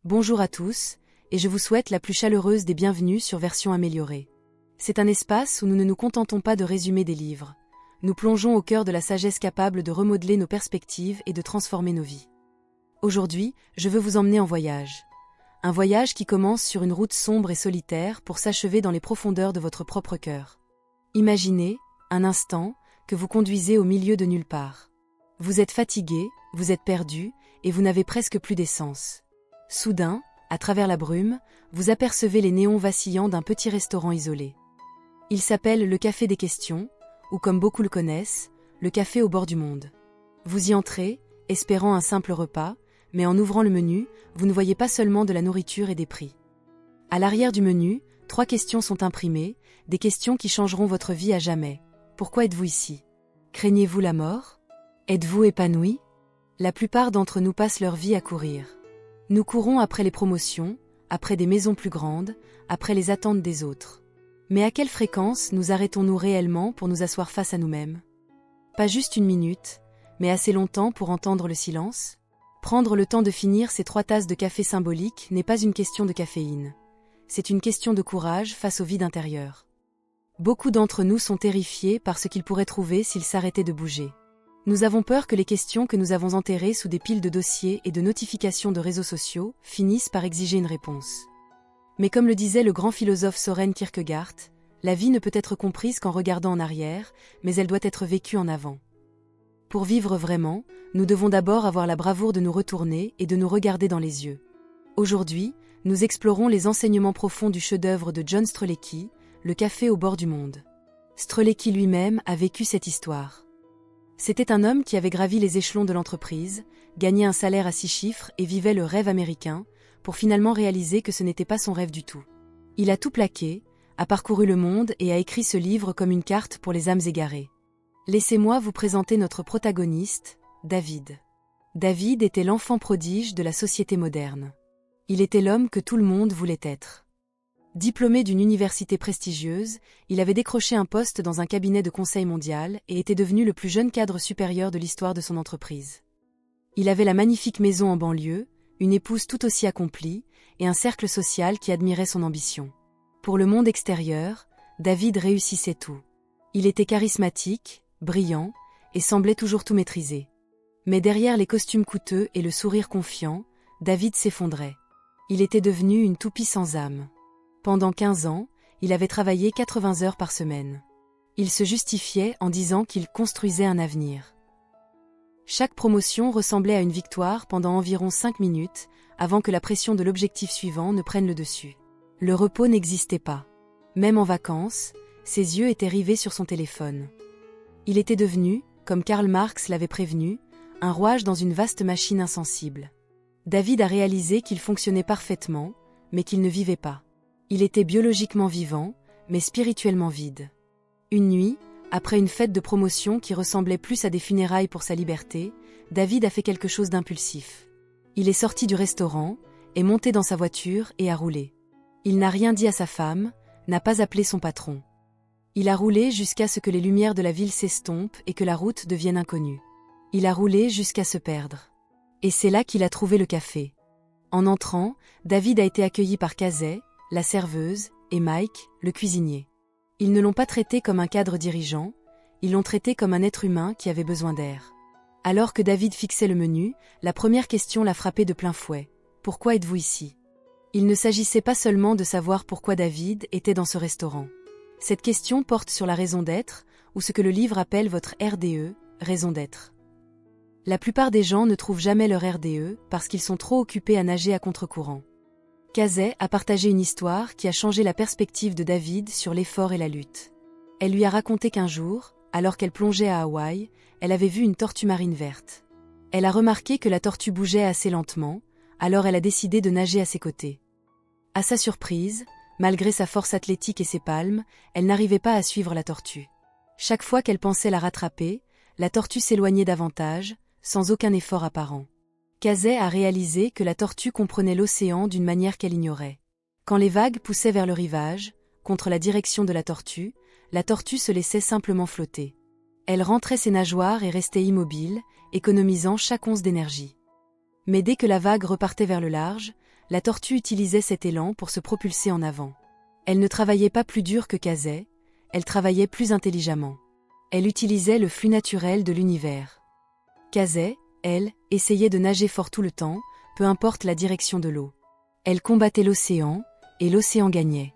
Bonjour à tous, et je vous souhaite la plus chaleureuse des bienvenues sur Version améliorée. C'est un espace où nous ne nous contentons pas de résumer des livres. Nous plongeons au cœur de la sagesse capable de remodeler nos perspectives et de transformer nos vies. Aujourd'hui, je veux vous emmener en voyage. Un voyage qui commence sur une route sombre et solitaire pour s'achever dans les profondeurs de votre propre cœur. Imaginez, un instant, que vous conduisez au milieu de nulle part. Vous êtes fatigué, vous êtes perdu, et vous n'avez presque plus d'essence. Soudain, à travers la brume, vous apercevez les néons vacillants d'un petit restaurant isolé. Il s'appelle le Café des Questions, ou comme beaucoup le connaissent, le café au bord du monde. Vous y entrez, espérant un simple repas, mais en ouvrant le menu, vous ne voyez pas seulement de la nourriture et des prix. À l'arrière du menu, 3 questions sont imprimées, des questions qui changeront votre vie à jamais. Pourquoi êtes-vous ici? Craignez-vous la mort? Êtes-vous épanoui? La plupart d'entre nous passent leur vie à courir. Nous courons après les promotions, après des maisons plus grandes, après les attentes des autres. Mais à quelle fréquence nous arrêtons-nous réellement pour nous asseoir face à nous-mêmes? Pas juste une minute, mais assez longtemps pour entendre le silence? Prendre le temps de finir ces 3 tasses de café symboliques n'est pas une question de caféine. C'est une question de courage face au vide intérieur. Beaucoup d'entre nous sont terrifiés par ce qu'ils pourraient trouver s'ils s'arrêtaient de bouger. Nous avons peur que les questions que nous avons enterrées sous des piles de dossiers et de notifications de réseaux sociaux finissent par exiger une réponse. Mais comme le disait le grand philosophe Søren Kierkegaard, la vie ne peut être comprise qu'en regardant en arrière, mais elle doit être vécue en avant. Pour vivre vraiment, nous devons d'abord avoir la bravoure de nous retourner et de nous regarder dans les yeux. Aujourd'hui, nous explorons les enseignements profonds du chef-d'œuvre de John Strzelecki, Le Café au bord du monde. Strzelecki lui-même a vécu cette histoire. C'était un homme qui avait gravi les échelons de l'entreprise, gagné un salaire à 6 chiffres et vivait le rêve américain, pour finalement réaliser que ce n'était pas son rêve du tout. Il a tout plaqué, a parcouru le monde et a écrit ce livre comme une carte pour les âmes égarées. Laissez-moi vous présenter notre protagoniste, David. David était l'enfant prodige de la société moderne. Il était l'homme que tout le monde voulait être. Diplômé d'une université prestigieuse, il avait décroché un poste dans un cabinet de conseil mondial et était devenu le plus jeune cadre supérieur de l'histoire de son entreprise. Il avait la magnifique maison en banlieue, une épouse tout aussi accomplie, et un cercle social qui admirait son ambition. Pour le monde extérieur, David réussissait tout. Il était charismatique, brillant, et semblait toujours tout maîtriser. Mais derrière les costumes coûteux et le sourire confiant, David s'effondrait. Il était devenu une toupie sans âme. Pendant 15 ans, il avait travaillé 80 heures par semaine. Il se justifiait en disant qu'il construisait un avenir. Chaque promotion ressemblait à une victoire pendant environ 5 minutes, avant que la pression de l'objectif suivant ne prenne le dessus. Le repos n'existait pas. Même en vacances, ses yeux étaient rivés sur son téléphone. Il était devenu, comme Karl Marx l'avait prévenu, un rouage dans une vaste machine insensible. David a réalisé qu'il fonctionnait parfaitement, mais qu'il ne vivait pas. Il était biologiquement vivant, mais spirituellement vide. Une nuit, après une fête de promotion qui ressemblait plus à des funérailles pour sa liberté, David a fait quelque chose d'impulsif. Il est sorti du restaurant, est monté dans sa voiture et a roulé. Il n'a rien dit à sa femme, n'a pas appelé son patron. Il a roulé jusqu'à ce que les lumières de la ville s'estompent et que la route devienne inconnue. Il a roulé jusqu'à se perdre. Et c'est là qu'il a trouvé le café. En entrant, David a été accueilli par Casey, la serveuse, et Mike, le cuisinier. Ils ne l'ont pas traité comme un cadre dirigeant, ils l'ont traité comme un être humain qui avait besoin d'air. Alors que David fixait le menu, la première question l'a frappé de plein fouet. Pourquoi êtes-vous ici? Il ne s'agissait pas seulement de savoir pourquoi David était dans ce restaurant. Cette question porte sur la raison d'être, ou ce que le livre appelle votre RDE, raison d'être. La plupart des gens ne trouvent jamais leur RDE parce qu'ils sont trop occupés à nager à contre-courant. Casey a partagé une histoire qui a changé la perspective de David sur l'effort et la lutte. Elle lui a raconté qu'un jour, alors qu'elle plongeait à Hawaï, elle avait vu une tortue marine verte. Elle a remarqué que la tortue bougeait assez lentement, alors elle a décidé de nager à ses côtés. À sa surprise, malgré sa force athlétique et ses palmes, elle n'arrivait pas à suivre la tortue. Chaque fois qu'elle pensait la rattraper, la tortue s'éloignait davantage, sans aucun effort apparent. Casey a réalisé que la tortue comprenait l'océan d'une manière qu'elle ignorait. Quand les vagues poussaient vers le rivage, contre la direction de la tortue se laissait simplement flotter. Elle rentrait ses nageoires et restait immobile, économisant chaque once d'énergie. Mais dès que la vague repartait vers le large, la tortue utilisait cet élan pour se propulser en avant. Elle ne travaillait pas plus dur que Kazé, elle travaillait plus intelligemment. Elle utilisait le flux naturel de l'univers. Kazé, elle, essayait de nager fort tout le temps, peu importe la direction de l'eau. Elle combattait l'océan, et l'océan gagnait.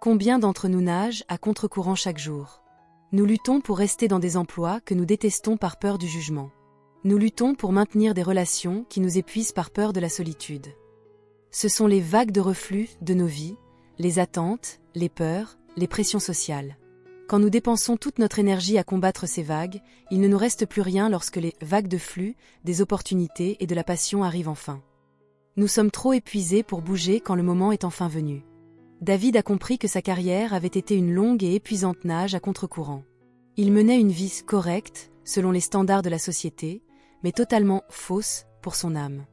Combien d'entre nous nagent à contre-courant chaque jour? Nous luttons pour rester dans des emplois que nous détestons par peur du jugement. Nous luttons pour maintenir des relations qui nous épuisent par peur de la solitude. Ce sont les vagues de reflux de nos vies, les attentes, les peurs, les pressions sociales. Quand nous dépensons toute notre énergie à combattre ces vagues, il ne nous reste plus rien lorsque les vagues de flux, des opportunités et de la passion arrivent enfin. Nous sommes trop épuisés pour bouger quand le moment est enfin venu. David a compris que sa carrière avait été une longue et épuisante nage à contre-courant. Il menait une vie correcte, selon les standards de la société, mais totalement fausse pour son âme.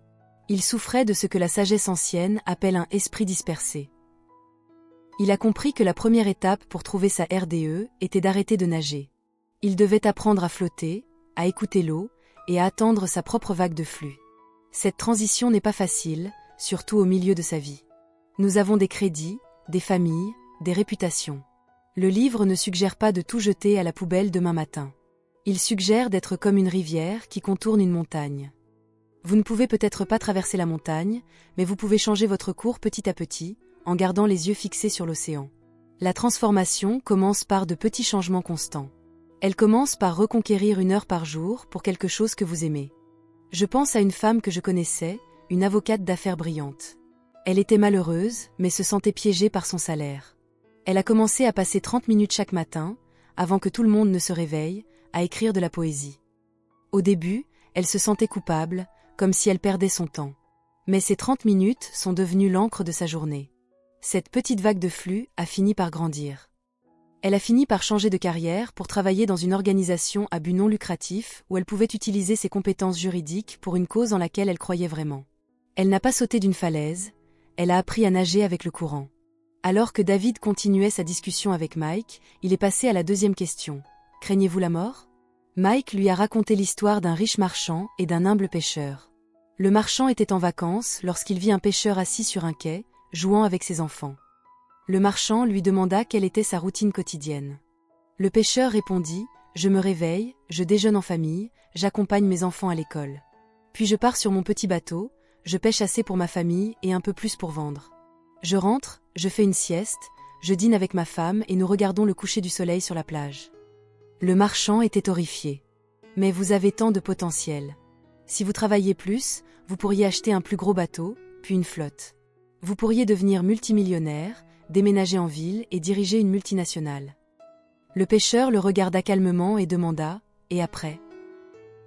Il souffrait de ce que la sagesse ancienne appelle un esprit dispersé. Il a compris que la première étape pour trouver sa RDE était d'arrêter de nager. Il devait apprendre à flotter, à écouter l'eau et à attendre sa propre vague de flux. Cette transition n'est pas facile, surtout au milieu de sa vie. Nous avons des crédits, des familles, des réputations. Le livre ne suggère pas de tout jeter à la poubelle demain matin. Il suggère d'être comme une rivière qui contourne une montagne. Vous ne pouvez peut-être pas traverser la montagne, mais vous pouvez changer votre cours petit à petit, en gardant les yeux fixés sur l'océan. La transformation commence par de petits changements constants. Elle commence par reconquérir 1 heure par jour pour quelque chose que vous aimez. Je pense à une femme que je connaissais, une avocate d'affaires brillante. Elle était malheureuse, mais se sentait piégée par son salaire. Elle a commencé à passer 30 minutes chaque matin, avant que tout le monde ne se réveille, à écrire de la poésie. Au début, elle se sentait coupable, comme si elle perdait son temps. Mais ces 30 minutes sont devenues l'encre de sa journée. Cette petite vague de flux a fini par grandir. Elle a fini par changer de carrière pour travailler dans une organisation à but non lucratif où elle pouvait utiliser ses compétences juridiques pour une cause en laquelle elle croyait vraiment. Elle n'a pas sauté d'une falaise, elle a appris à nager avec le courant. Alors que David continuait sa discussion avec Mike, il est passé à la deuxième question. Craignez-vous la mort? Mike lui a raconté l'histoire d'un riche marchand et d'un humble pêcheur. Le marchand était en vacances lorsqu'il vit un pêcheur assis sur un quai, jouant avec ses enfants. Le marchand lui demanda quelle était sa routine quotidienne. Le pêcheur répondit « Je me réveille, je déjeune en famille, j'accompagne mes enfants à l'école. Puis je pars sur mon petit bateau, je pêche assez pour ma famille et un peu plus pour vendre. Je rentre, je fais une sieste, je dîne avec ma femme et nous regardons le coucher du soleil sur la plage. » Le marchand était horrifié. « Mais vous avez tant de potentiel. Si vous travailliez plus, vous pourriez acheter un plus gros bateau, puis une flotte. Vous pourriez devenir multimillionnaire, déménager en ville et diriger une multinationale. » Le pêcheur le regarda calmement et demanda « Et après ?»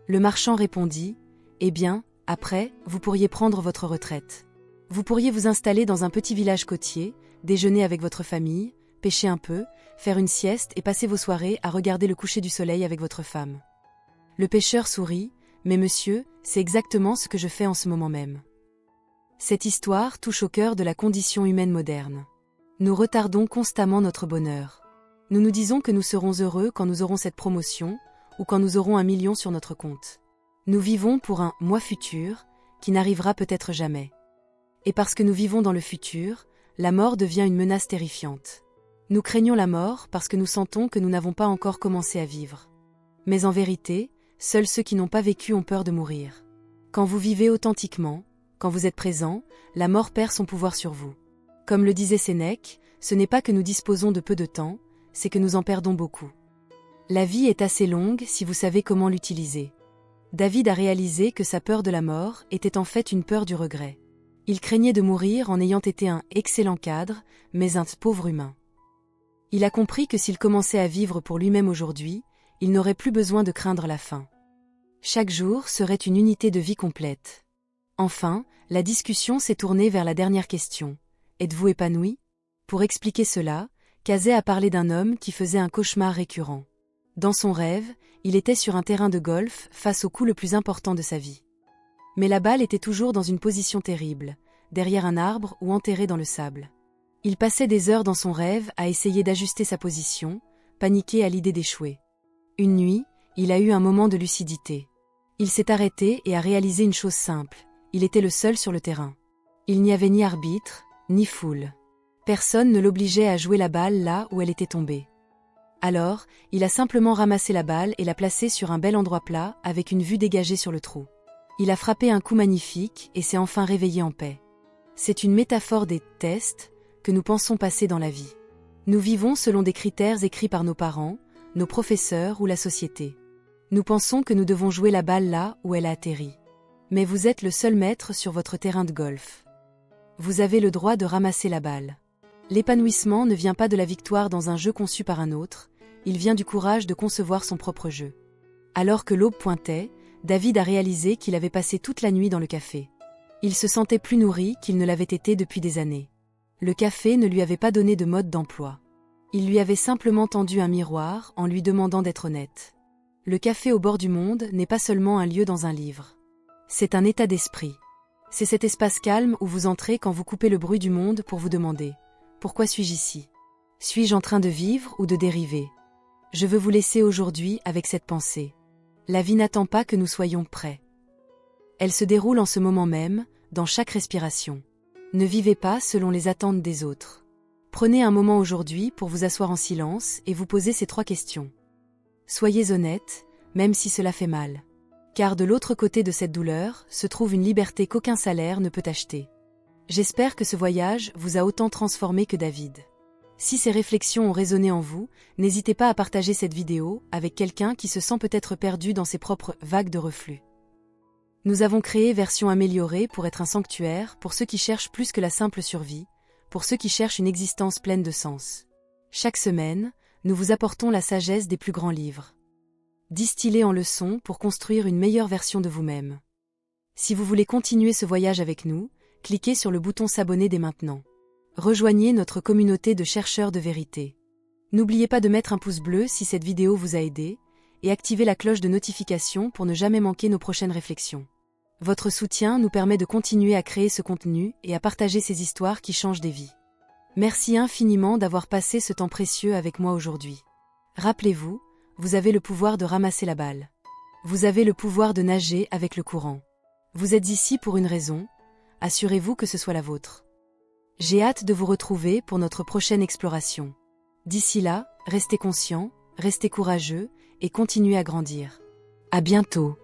Le marchand répondit « Eh bien, après, vous pourriez prendre votre retraite. Vous pourriez vous installer dans un petit village côtier, déjeuner avec votre famille, pêcher un peu, faire une sieste et passer vos soirées à regarder le coucher du soleil avec votre femme. » Le pêcheur sourit « Mais monsieur, c'est exactement ce que je fais en ce moment même. » Cette histoire touche au cœur de la condition humaine moderne. Nous retardons constamment notre bonheur. Nous nous disons que nous serons heureux quand nous aurons cette promotion ou quand nous aurons 1 million sur notre compte. Nous vivons pour un « moi futur » qui n'arrivera peut-être jamais. Et parce que nous vivons dans le futur, la mort devient une menace terrifiante. Nous craignons la mort parce que nous sentons que nous n'avons pas encore commencé à vivre. Mais en vérité, seuls ceux qui n'ont pas vécu ont peur de mourir. Quand vous vivez authentiquement, quand vous êtes présent, la mort perd son pouvoir sur vous. Comme le disait Sénèque, ce n'est pas que nous disposons de peu de temps, c'est que nous en perdons beaucoup. La vie est assez longue si vous savez comment l'utiliser. David a réalisé que sa peur de la mort était en fait une peur du regret. Il craignait de mourir en ayant été un excellent cadre, mais un pauvre humain. Il a compris que s'il commençait à vivre pour lui-même aujourd'hui, il n'aurait plus besoin de craindre la fin. Chaque jour serait une unité de vie complète. Enfin, la discussion s'est tournée vers la dernière question. Êtes-vous épanoui? Pour expliquer cela, Kazé a parlé d'un homme qui faisait un cauchemar récurrent. Dans son rêve, il était sur un terrain de golf face au coup le plus important de sa vie. Mais la balle était toujours dans une position terrible, derrière un arbre ou enterrée dans le sable. Il passait des heures dans son rêve à essayer d'ajuster sa position, paniqué à l'idée d'échouer. Une nuit, il a eu un moment de lucidité. Il s'est arrêté et a réalisé une chose simple, il était le seul sur le terrain. Il n'y avait ni arbitre, ni foule. Personne ne l'obligeait à jouer la balle là où elle était tombée. Alors, il a simplement ramassé la balle et l'a placée sur un bel endroit plat, avec une vue dégagée sur le trou. Il a frappé un coup magnifique et s'est enfin réveillé en paix. C'est une métaphore des tests que nous pensons passer dans la vie. Nous vivons selon des critères écrits par nos parents, nos professeurs ou la société. Nous pensons que nous devons jouer la balle là où elle a atterri. Mais vous êtes le seul maître sur votre terrain de golf. Vous avez le droit de ramasser la balle. L'épanouissement ne vient pas de la victoire dans un jeu conçu par un autre, il vient du courage de concevoir son propre jeu. Alors que l'aube pointait, David a réalisé qu'il avait passé toute la nuit dans le café. Il se sentait plus nourri qu'il ne l'avait été depuis des années. Le café ne lui avait pas donné de mode d'emploi. Il lui avait simplement tendu un miroir en lui demandant d'être honnête. Le café au bord du monde n'est pas seulement un lieu dans un livre. C'est un état d'esprit. C'est cet espace calme où vous entrez quand vous coupez le bruit du monde pour vous demander « Pourquoi suis-je ici ? Suis-je en train de vivre ou de dériver ?» Je veux vous laisser aujourd'hui avec cette pensée. La vie n'attend pas que nous soyons prêts. Elle se déroule en ce moment même, dans chaque respiration. Ne vivez pas selon les attentes des autres. Prenez un moment aujourd'hui pour vous asseoir en silence et vous poser ces 3 questions. Soyez honnête, même si cela fait mal. Car de l'autre côté de cette douleur se trouve une liberté qu'aucun salaire ne peut acheter. J'espère que ce voyage vous a autant transformé que David. Si ces réflexions ont résonné en vous, n'hésitez pas à partager cette vidéo avec quelqu'un qui se sent peut-être perdu dans ses propres vagues de reflux. Nous avons créé Version améliorée pour être un sanctuaire pour ceux qui cherchent plus que la simple survie, pour ceux qui cherchent une existence pleine de sens. Chaque semaine, nous vous apportons la sagesse des plus grands livres. Distillés en leçons pour construire une meilleure version de vous-même. Si vous voulez continuer ce voyage avec nous, cliquez sur le bouton s'abonner dès maintenant. Rejoignez notre communauté de chercheurs de vérité. N'oubliez pas de mettre un pouce bleu si cette vidéo vous a aidé, et activez la cloche de notification pour ne jamais manquer nos prochaines réflexions. Votre soutien nous permet de continuer à créer ce contenu et à partager ces histoires qui changent des vies. Merci infiniment d'avoir passé ce temps précieux avec moi aujourd'hui. Rappelez-vous, vous avez le pouvoir de ramasser la balle. Vous avez le pouvoir de nager avec le courant. Vous êtes ici pour une raison, assurez-vous que ce soit la vôtre. J'ai hâte de vous retrouver pour notre prochaine exploration. D'ici là, restez conscients, restez courageux et continuez à grandir. À bientôt.